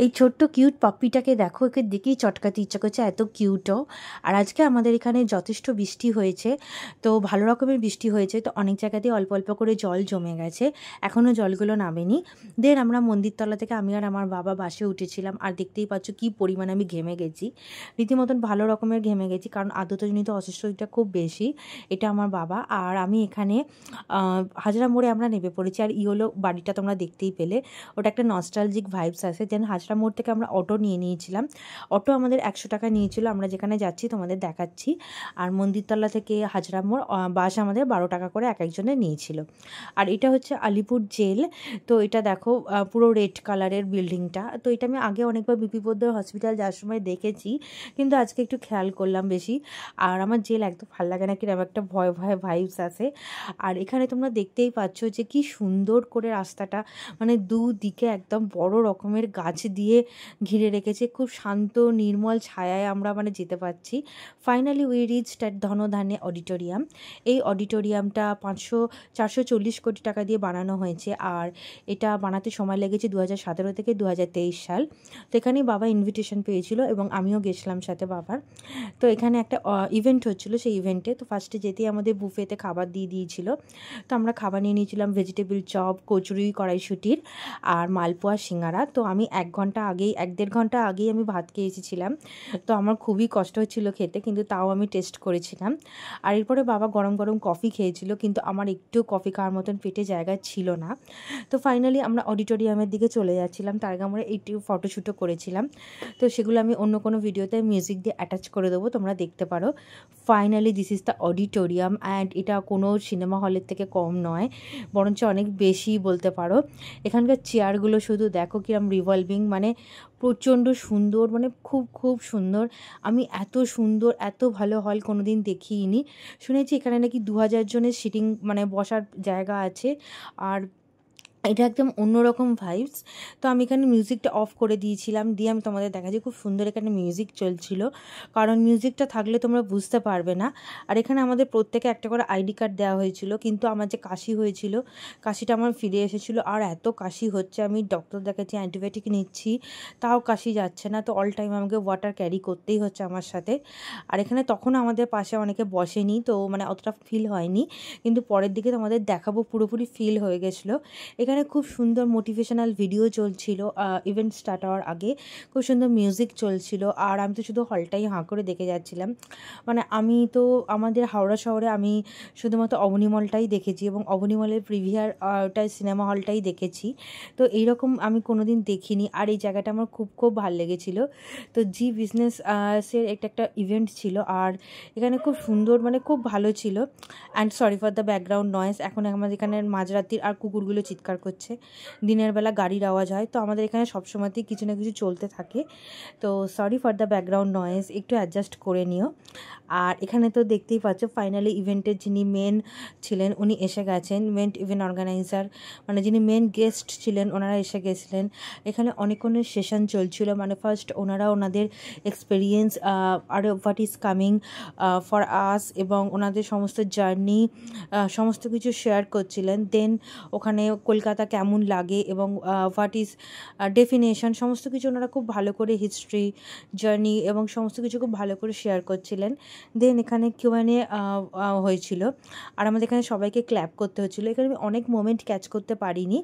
এই ছোট্ট কিউট পাপ্পিটাকে দেখো, একে দেখেই চটকাতে ইচ্ছা করছে, এত কিউটও। আর আজকে আমাদের এখানে যথেষ্ট বৃষ্টি হয়েছে, তো ভালো রকমের বৃষ্টি হয়েছে, তো অনেক জায়গাতেই অল্প অল্প করে জল জমে গেছে, এখনও জলগুলো নামেনি। দেন আমরা মন্দিরতলা থেকে আমি আর আমার বাবা বাসে উঠেছিলাম, আর দেখতেই পাচ্ছ কী পরিমাণে আমি ঘেমে গেছি, রীতিমতন ভালো রকমের ঘেমে গেছি, কারণ আর্দ্রতাজনিত অসুস্থতা খুব বেশি। এটা আমার বাবা আর আমি এখানে হাজরা মোড়ে আমরা নেমে পড়েছি। আর ইয়োলো বাড়িটা তোমরা দেখতেই পেলে, ওটা একটা নস্টালজিক ভাইবস আছে। দেন হাজরা মোড় থেকে আমরা অটো নিয়ে নিয়েছিলাম, অটো আমাদের 100 টাকা নিয়েছিল, আমরা যেখানে যাচ্ছি তোমাদের দেখাচ্ছি। আর মন্দিরতলা থেকে হাজরা মোড় বাস আমাদের 12 টাকা করে এক একজনের নিয়েছিল। আর এটা হচ্ছে আলিপুর জেল। তো এটা দেখো পুরো রেড কালারের বিল্ডিংটা। তো এটা আমি আগে অনেকবার বিপি পোদ্দার হসপিটাল যাওয়ার সময় দেখেছি, কিন্তু আজকে একটু খেয়াল করলাম বেশি। আর আমার জেল একদম ভালো লাগে না, কিরকম একটা ভয় ভয় ভাইবস আছে। আর এখানে তোমরা দেখতেই পাচ্ছ যে কি সুন্দর করে রাস্তাটা, মানে দুদিকে একদম বড় রকমের গাছ দিয়ে ঘিরে রেখেছে, খুব শান্ত নির্মল ছায়ায় আমরা মানে যেতে পারছি। Finally we reached at Dhanadhanye auditorium. এই অডিটোরিয়ামটা 440 কোটি টাকা দিয়ে বানানো হয়েছে, আর এটা বানাতে সময় লেগেছে 2017 থেকে 2023 সাল। তো এখানেই বাবা ইনভিটেশন পেয়েছিল এবং আমিও গেছিলাম সাথে বাবার। তো এখানে একটা ইভেন্ট হচ্ছিলো, সেই ইভেন্টে তো ফার্স্টে যেতেই আমাদের বুফেতে খাবার দিয়ে দিয়েছিল। তো আমরা খাবার নিয়ে নিয়েছিলাম ভেজিটেবল চপ, কচুরি, কড়াইশুঁটির আর মালপোয়া, সিঙ্গারা। তো আমি 1-1.5 ঘন্টা আগেই আমি ভাত খেয়ে এসেছিলাম, তো আমার খুবই কষ্ট হচ্ছিলো খেতে, কিন্তু তাও আমি টেস্ট করেছিলাম। আর এরপরে বাবা গরম গরম কফি খেয়েছিল, কিন্তু আমার একটু কফি খাওয়ার মতন পেটে জায়গা ছিল না। তো ফাইনালি আমরা অডিটোরিয়ামের দিকে চলে যাচ্ছিলাম, তার আগে আমরা একটু ফটোশ্যুটও করেছিলাম। তো সেগুলো আমি অন্য কোনো ভিডিওতে মিউজিক দিয়ে অ্যাটাচ করে দেবো, তোমরা দেখতে পারো। Finally this is the auditorium, and এটা কোনো সিনেমা হলের থেকে কম নয়, বরঞ্চ অনেক বেশি বলতে পারো। এখানকার চেয়ারগুলো শুধু দেখো কিরম রিভলভিং, মানে প্রচণ্ড সুন্দর, মানে খুব খুব সুন্দর। আমি এত সুন্দর এত ভালো হল কোনো দিন দেখিনি। শুনেছি এখানে নাকি 2000 জনের সিটিং মানে বসার জায়গা আছে, আর এটা একদম অন্যরকম ভাইবস। তো আমি এখানে মিউজিকটা অফ করে দিয়েছিলাম, দিয়ে আমি তোমাদের দেখাচ্ছি খুব সুন্দর এখানে মিউজিক চলছিল, কারণ মিউজিকটা থাকলে তোমরা বুঝতে পারবে না। আর এখানে আমাদের প্রত্যেকে একটা করে আইডি কার্ড দেওয়া হয়েছিল, কিন্তু আমার যে কাশি হয়েছিল, কাশিটা আমার ফিরে এসেছিলো, আর এত কাশি হচ্ছে, আমি ডক্টর দেখাচ্ছি, অ্যান্টিবায়োটিক নিচ্ছি, তাও কাশি যাচ্ছে না। তো অল টাইম আমাকে ওয়াটার ক্যারি করতেই হচ্ছে আমার সাথে। আর এখানে তখন আমাদের পাশে অনেকে বসেনি, তো মানে অতটা ফিল হয়নি, কিন্তু পরের দিকে তোমাদের দেখাবো পুরোপুরি ফিল হয়ে গেছিলো। এখানে খুব সুন্দর মোটিভেশনাল ভিডিও চলছিল, ইভেন্ট স্টার্ট হওয়ার আগে খুব সুন্দর মিউজিক চলছিল, আর আমি তো শুধু হলটাই হাঁ করে দেখে যাচ্ছিলাম। মানে আমি তো আমাদের হাওড়া শহরে আমি শুধুমাত্র অবনীমলটাই দেখেছি, এবং অবনীমলের প্রিভিয়ার ওটাই সিনেমা হলটাই দেখেছি, তো এইরকম আমি কোনো দিন দেখিনি। আর এই জায়গাটা আমার খুব খুব ভালো লেগেছিলো। তো জি বিজনেস এর একটা ইভেন্ট ছিল, আর এখানে খুব সুন্দর, মানে খুব ভালো ছিল। And sorry for the background noise, এখন আমাদের এখানে মাঝরাত্রির আর কুকুরগুলো চিৎকার করছে, দিনের বেলা গাড়ির আওয়াজ হয়, তো আমাদের এখানে সবসময়তেই কিছু না কিছু চলতে থাকে, তো sorry for the background noise, একটু অ্যাডজাস্ট করে নিও। আর এখানে তো দেখতেই পাচ্ছ ফাইনালি ইভেন্টের যিনি মেন ছিলেন উনি এসে গেছেন, মেন ইভেন্ট অর্গানাইজার, মানে যিনি মেন গেস্ট ছিলেন ওনারা এসে গেছিলেন। এখানে অনেক সেশন চলছিল, মানে ফার্স্ট ওনারা ওনাদের এক্সপিরিয়েন্স আর what is coming for us, এবং ওনাদের সমস্ত জার্নি সমস্ত কিছু শেয়ার করছিলেন। দেন ওখানে কলকাতা কেমন লাগে এবং হোয়াট ইজ ডেফিনেশন, সমস্ত কিছু ওনারা খুব ভালো করে হিস্ট্রি, জার্নি এবং সমস্ত কিছু খুব ভালো করে শেয়ার করছিলেন। দেন এখানে Q&A হয়েছিল, আর আমাদের এখানে সবাইকে ক্ল্যাপ করতে হচ্ছিলো। এখানে আমি অনেক মোমেন্ট ক্যাচ করতে পারিনি,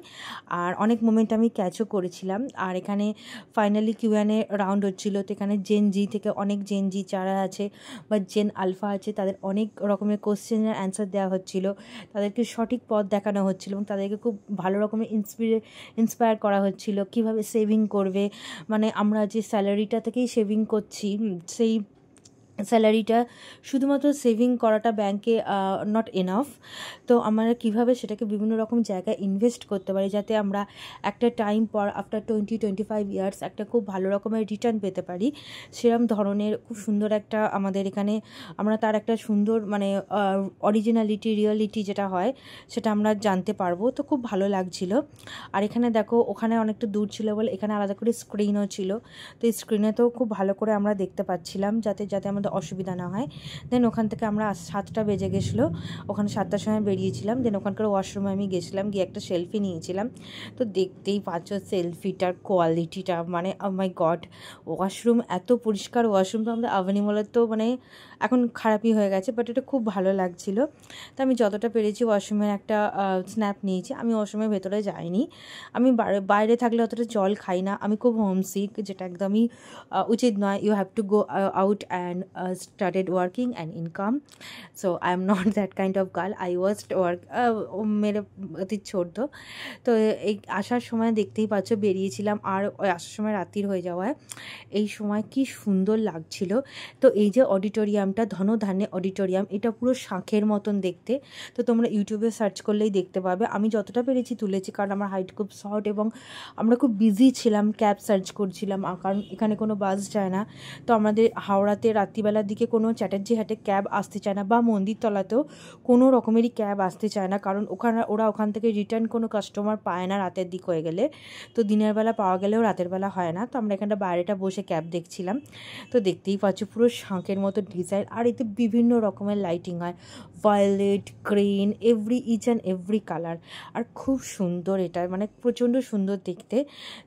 আর অনেক মোমেন্ট আমি ক্যাচও করেছিলাম। আর এখানে ফাইনালি Q&A রাউন্ড হচ্ছিলো, তো এখানে জেন জি থেকে অনেক জেন জি যারা আছে বা জেন আলফা আছে, তাদের অনেক রকমের কোশ্চেনের অ্যান্সার দেওয়া হচ্ছিলো, তাদেরকে সঠিক পথ দেখানো হচ্ছিলো, এবং তাদেরকে খুব ভালো রকমের ইন্সপায়ার করা হচ্ছিলো কীভাবে সেভিং করবে। মানে আমরা যে স্যালারিটা থেকেই সেভিং করছি, সেই স্যালারিটা শুধুমাত্র সেভিং করাটা ব্যাংকে নট এনাফ, তো আমরা কীভাবে সেটাকে বিভিন্ন রকম জায়গায় ইনভেস্ট করতে পারি, যাতে আমরা একটা টাইম পর আফটার 20-25 ইয়ার্স একটা খুব ভালো রকমের রিটার্ন পেতে পারি। সেরকম ধরনের খুব সুন্দর একটা আমাদের এখানে আমরা তার একটা সুন্দর মানে অরিজিনালিটি, রিয়ালিটি যেটা হয় সেটা আমরা জানতে পারবো, তো খুব ভালো লাগছিল। আর এখানে দেখো ওখানে অনেকটা দূর ছিল বলে এখানে আলাদা করে স্ক্রিনও ছিল, তো এই স্ক্রিনেতেও খুব ভালো করে আমরা দেখতে পাচ্ছিলাম, যাতে আমাদের আমাদের অসুবিধা না হয়। দেন ওখান থেকে আমরা 7টা বেজে গেছিলো, ওখানে 7টার সময় বেরিয়েছিলাম। দেন ওখানকার ওয়াশরুমে আমি গেছিলাম, গিয়ে একটা সেলফি নিয়েছিলাম। তো দেখতেই পাচ্ছ সেলফিটার কোয়ালিটিটা, মানে ও মাই গড, ওয়াশরুম এত পরিষ্কার। ওয়াশরুম তো আমাদের আভানিমলের তো মানে এখন খারাপই হয়ে গেছে, বাট এটা খুব ভালো লাগছিলো। তো আমি যতটা পেরেছি ওয়াশরুমের একটা স্ন্যাপ নিয়েছি। আমি ওয়াশরুমের ভেতরে যাইনি, আমি বাইরে থাকলে অতটা জল খাই না, আমি খুব হোমসিক, যেটা একদমই উচিত নয়। You have to go out and started working and income. So I am not that kind of girl, I was work মেরে অতি ছোট। তো এই আসার সময় দেখতেই পাচ্ছ বেরিয়েছিলাম, আর ওই আসার সময় রাত্রির হয়ে যাওয়ায় এই সময় কি সুন্দর লাগছিল। তো এই যে অডিটোরিয়ামটা, ধনধান্যে অডিটোরিয়াম, এটা পুরো শাঁখের মতন দেখতে। তো তোমরা ইউটিউবে সার্চ করলেই দেখতে পাবে। আমি যতটা পেরেছি তুলেছি, কারণ আমার হাইট খুব শর্ট এবং আমরা খুব বিজি ছিলাম, ক্যাব সার্চ করছিলাম, কারণ এখানে কোনো বাস যায় না। তো আমাদের হাওড়াতে রাত্রিবেলার দিকে কোনো চ্যাটার্জি হাটে ক্যাব আসতে চায় না, বা মন্দিরতলাতেও কোনো রকমেরই ক্যাব আসতে চায় না, কারণ ওরা ওখান থেকে রিটার্ন কোনো কাস্টমার পায় না রাতের দিক হয়ে গেলে। তো দিনের বেলা পাওয়া গেলেও রাতের বেলা হয় না। তো আমরা এখানটা বাইরেটা বসে ক্যাব দেখছিলাম। তো দেখতেই পাচ্ছ পুরো শাঁখের মতো ডিজাইন, আর এতে বিভিন্ন রকমের লাইটিং হয়, violet, green, each and every colour. আর খুব সুন্দর এটা, মানে প্রচণ্ড সুন্দর দেখতে।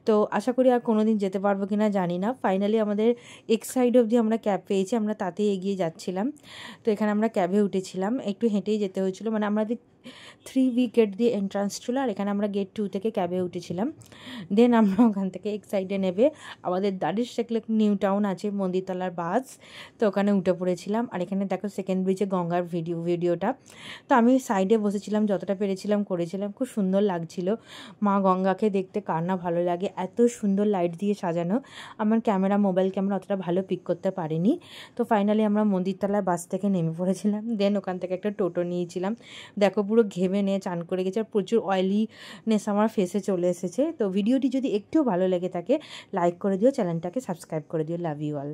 তো আশা করি আর কোনো দিন যেতে পারবো কি না জানি না। ফাইনালি আমাদের সাইড অবধি আমরা ক্যাব পেয়েছি, আমরা তাতেই এগিয়ে যাচ্ছিলাম। তো এখানে আমরা ক্যাবে উঠেছিলাম, একটু হেঁটেই যেতে হয়েছিল, মানে আমাদের 3B গেট দিয়ে এন্ট্রান্স ছিল, আর এখানে আমরা গেট 2 থেকে ক্যাবে উঠেছিলাম। দেন আমরা ওখান থেকে সাইডে নেবে আমাদের দাঁড়িয়ে শেখলে নিউ টাউন আছে মন্দিরতলার বাস, তো ওখানে উঠে পড়েছিলাম। আর এখানে দেখো সেকেন্ড ব্রিজে গঙ্গার ভিডিওটা। তো আমি সাইডে বসেছিলাম, যতটা পেরেছিলাম করেছিলাম, খুব সুন্দর লাগছিল। মা গঙ্গাকে দেখতে কার না ভালো লাগে, এত সুন্দর লাইট দিয়ে সাজানো। আমার মোবাইল ক্যামেরা অতটা ভালো পিক করতে পারিনি। তো ফাইনালি আমরা মন্দিরতলার বাস থেকে নেমে পড়েছিলাম। দেন ওখান থেকে একটা টোটো নিয়েছিলাম। দেখো পুরো ঘেমে নিয়ে চান করে গেছে, আর প্রচুর অয়েলিনেস আমার ফেসে চলে এসেছে। তো ভিডিওটি যদি একটু ভালো লেগে থাকে লাইক করে দিও, চ্যানেলটাকে সাবস্ক্রাইব করে দিও। Love you all.